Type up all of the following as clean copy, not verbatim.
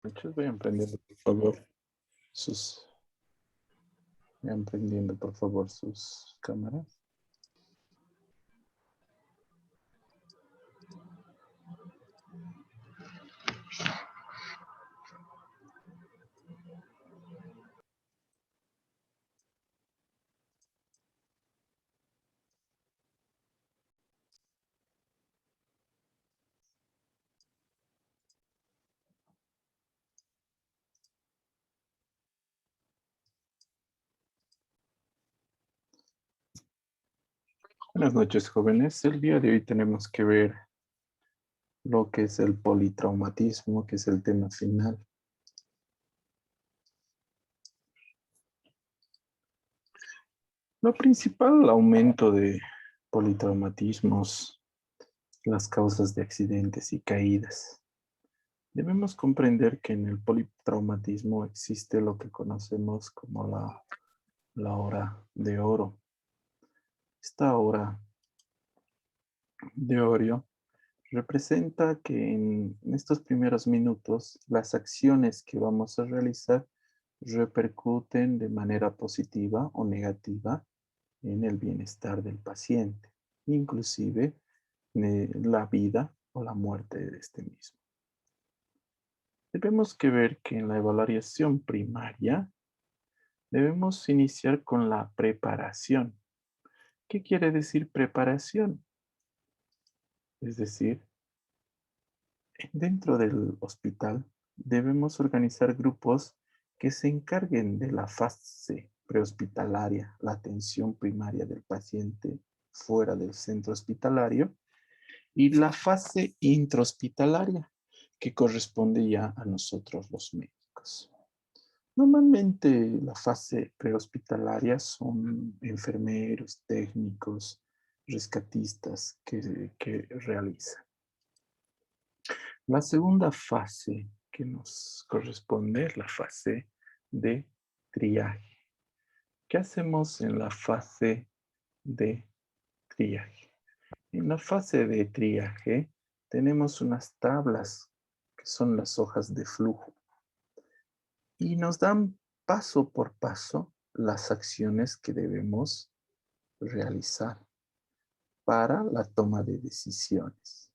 Muchos vayan prendiendo, por favor, sus, vayan prendiendo, por favor, sus cámaras. Buenas noches, jóvenes. El día de hoy tenemos que ver lo que es el politraumatismo, que es el tema final. Lo principal, el aumento de politraumatismos, las causas de accidentes y caídas. Debemos comprender que en el politraumatismo existe lo que conocemos como la hora de oro. Esta hora de oro representa que en estos primeros minutos las acciones que vamos a realizar repercuten de manera positiva o negativa en el bienestar del paciente, inclusive la vida o la muerte de este mismo. Debemos que ver que en la evaluación primaria debemos iniciar con la preparación. ¿Qué quiere decir preparación? Es decir, dentro del hospital debemos organizar grupos que se encarguen de la fase prehospitalaria, la atención primaria del paciente fuera del centro hospitalario, y la fase intrahospitalaria, que corresponde ya a nosotros los médicos. Normalmente la fase prehospitalaria son enfermeros, técnicos, rescatistas que realizan. La segunda fase que nos corresponde es la fase de triaje. ¿Qué hacemos en la fase de triaje? En la fase de triaje tenemos unas tablas que son las hojas de flujo y nos dan paso por paso las acciones que debemos realizar para la toma de decisiones.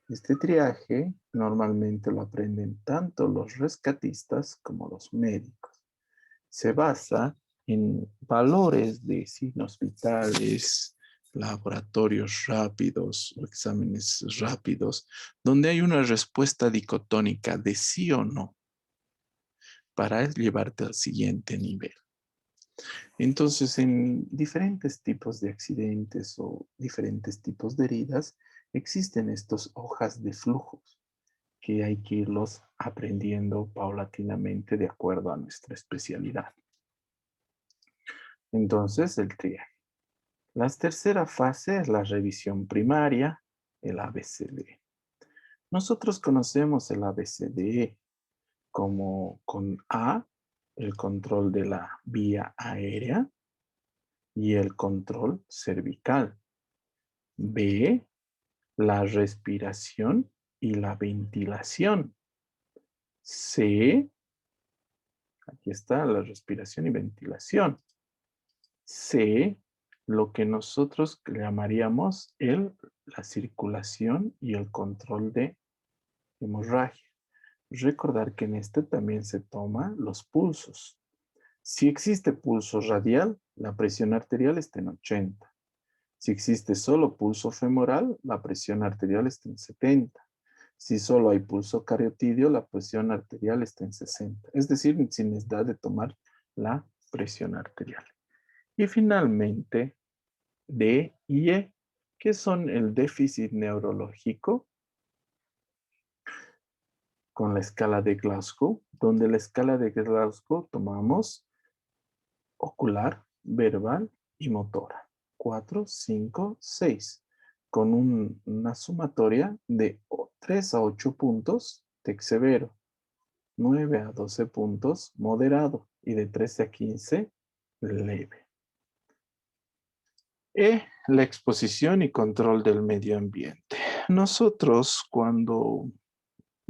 Este triaje normalmente lo aprenden tanto los rescatistas como los médicos. Se basa en valores de signos vitales, laboratorios rápidos o exámenes rápidos, donde hay una respuesta dicotónica de sí o no para llevarte al siguiente nivel. Entonces, en diferentes tipos de accidentes o diferentes tipos de heridas, existen estas hojas de flujos que hay que irlos aprendiendo paulatinamente de acuerdo a nuestra especialidad. Entonces, el triaje. La tercera fase es la revisión primaria, el ABCD. Nosotros conocemos el ABCD como con A, el control de la vía aérea y el control cervical. B, la respiración y la ventilación. C, aquí está la respiración y ventilación. C, lo que nosotros llamaríamos la circulación y el control de hemorragia. Recordar que en este también se toman los pulsos. Si existe pulso radial, la presión arterial está en 80. Si existe solo pulso femoral, la presión arterial está en 70. Si solo hay pulso cariotidio, la presión arterial está en 60. Es decir, sin necesidad de tomar la presión arterial. Y finalmente, D y E, que son el déficit neurológico con la escala de Glasgow, donde la escala de Glasgow tomamos ocular, verbal y motora. 4, 5, 6, con una sumatoria de 3 a 8 puntos TEC severo, 9 a 12 puntos moderado y de 13 a 15 leve. La exposición y control del medio ambiente. Nosotros cuando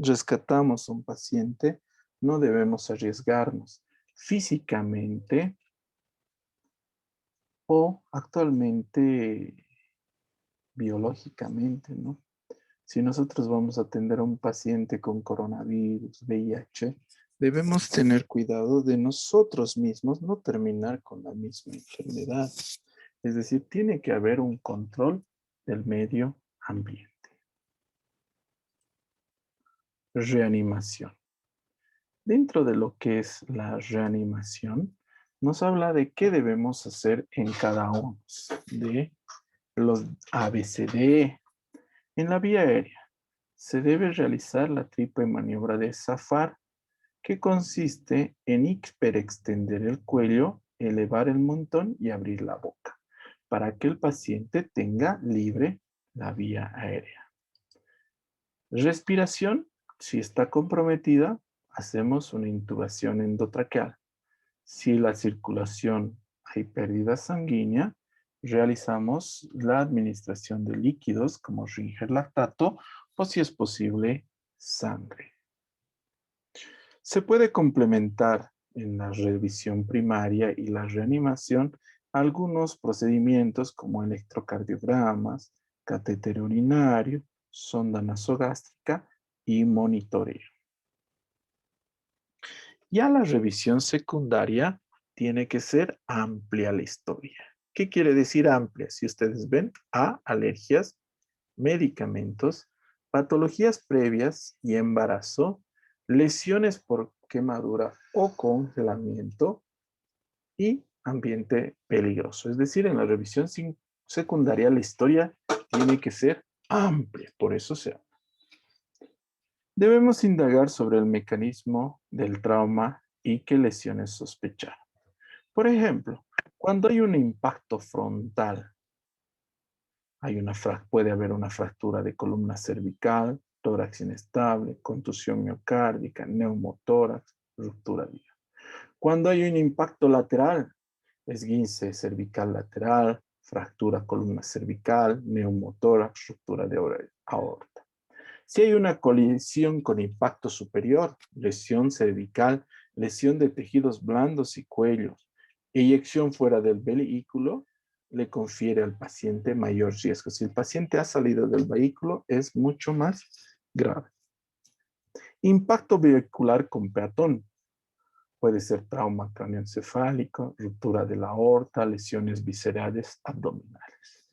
rescatamos a un paciente, no debemos arriesgarnos físicamente o actualmente biológicamente, ¿no? Si nosotros vamos a atender a un paciente con coronavirus, VIH, debemos tener cuidado de nosotros mismos no terminar con la misma enfermedad. Es decir, tiene que haber un control del medio ambiente. Reanimación. Dentro de lo que es la reanimación, nos habla de qué debemos hacer en cada uno de los ABCD. En la vía aérea, se debe realizar la triple maniobra de Safar, que consiste en hiperextender el cuello, elevar el mentón y abrir la boca, para que el paciente tenga libre la vía aérea. Respiración, si está comprometida, hacemos una intubación endotraqueal. Si la circulación hay pérdida sanguínea, realizamos la administración de líquidos como Ringer lactato o si es posible, sangre. Se puede complementar en la revisión primaria y la reanimación algunos procedimientos como electrocardiogramas, catéter urinario, sonda nasogástrica y monitoreo. Ya la revisión secundaria tiene que ser amplia la historia. ¿Qué quiere decir amplia? Si ustedes ven, alergias, medicamentos, patologías previas y embarazo, lesiones por quemadura o congelamiento y ambiente peligroso. Es decir, en la revisión secundaria la historia tiene que ser amplia, por eso se habla. Debemos indagar sobre el mecanismo del trauma y qué lesiones sospechar. Por ejemplo, cuando hay un impacto frontal, puede haber una fractura de columna cervical, tórax inestable, contusión miocárdica, neumotórax, ruptura de hígado. Cuando hay un impacto lateral, esguince cervical lateral, fractura columna cervical, neumotórax, ruptura de aorta. Si hay una colisión con impacto superior, lesión cervical, lesión de tejidos blandos y cuellos, eyección fuera del vehículo, le confiere al paciente mayor riesgo. Si el paciente ha salido del vehículo, es mucho más grave. Impacto vehicular con peatón. Puede ser trauma craneoencefálico, ruptura de la aorta, lesiones viscerales abdominales.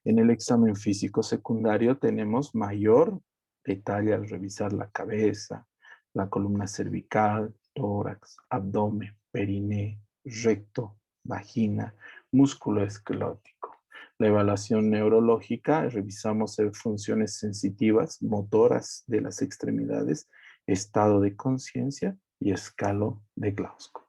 En el examen físico secundario tenemos mayor detalle al revisar la cabeza, la columna cervical, tórax, abdomen, periné, recto, vagina, músculo esquelético. La evaluación neurológica, revisamos funciones sensitivas, motoras de las extremidades, estado de conciencia y escalo de Glasgow.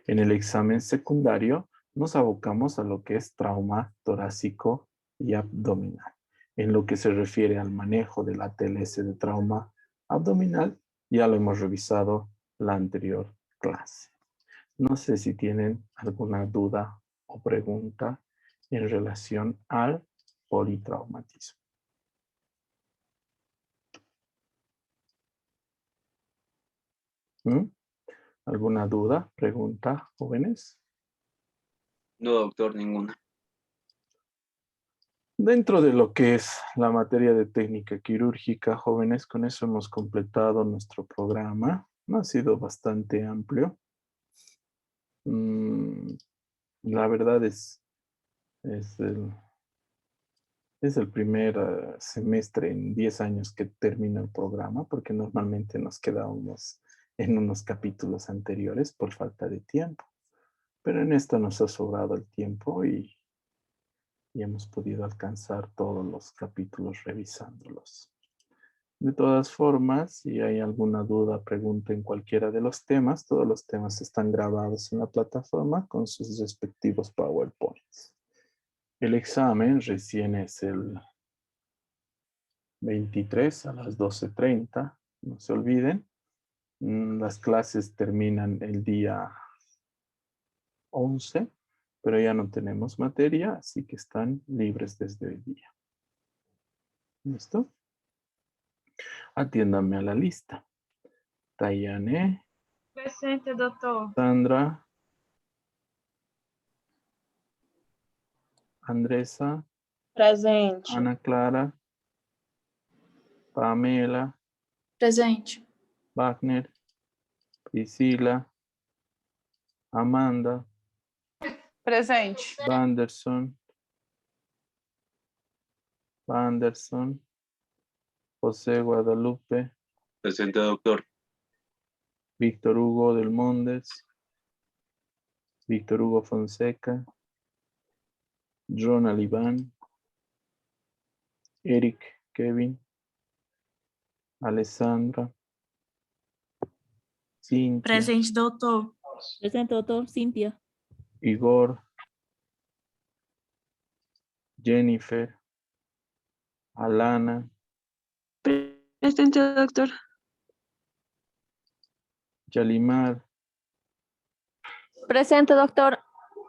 En el examen secundario nos abocamos a lo que es trauma torácico y abdominal. En lo que se refiere al manejo de la TLS de trauma abdominal, ya lo hemos revisado la anterior clase. No sé si tienen alguna duda o pregunta en relación al politraumatismo. ¿Alguna duda, pregunta, jóvenes? No, doctor, ninguna. Dentro de lo que es la materia de técnica quirúrgica, jóvenes, con eso hemos completado nuestro programa. Ha sido bastante amplio. La verdad es el primer semestre en 10 años que termina el programa, porque normalmente nos quedábamos en unos capítulos anteriores por falta de tiempo. Pero en esta nos ha sobrado el tiempo y hemos podido alcanzar todos los capítulos revisándolos. De todas formas, si hay alguna duda, pregunta en cualquiera de los temas, todos los temas están grabados en la plataforma con sus respectivos PowerPoints. El examen recién es el 23 a las 12:30, no se olviden. Las clases terminan el día 11, pero ya no tenemos materia, así que están libres desde hoy día. ¿Listo? Atiéndame a la lista. Tayane, Presente, doutor. Sandra, Andresa, Presente. Ana Clara, Pamela, Presente. Wagner, Priscila, Amanda, Presente. Vanderson, José Guadalupe, Presente, doctor. Víctor Hugo del Mondes, Víctor Hugo Fonseca, Ronald Iván, Eric Kevin, Alessandra, Cintia, Presente, doutor. Presente, doutor. Cíntia. Igor, Jennifer, Alana, Presente, doctor. Yalimar, Presente, doctor.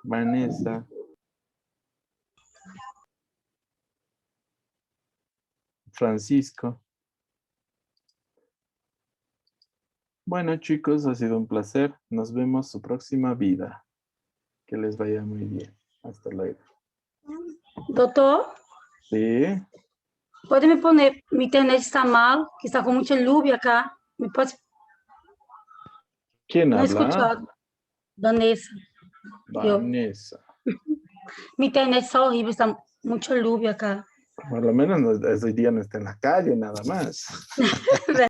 Vanessa, Francisco. Bueno, chicos, ha sido un placer. Nos vemos su próxima vida. Que les vaya muy bien. Hasta luego. Doutor, Sí, pode me poner, minha internet está mal, que está com muita luz acá. Me pode, ¿quién não habla? escuto. Vanessa, Vanessa. minha internet está horrível, está muita luz acá. Por lo menos ese día no está en la calle, nada más.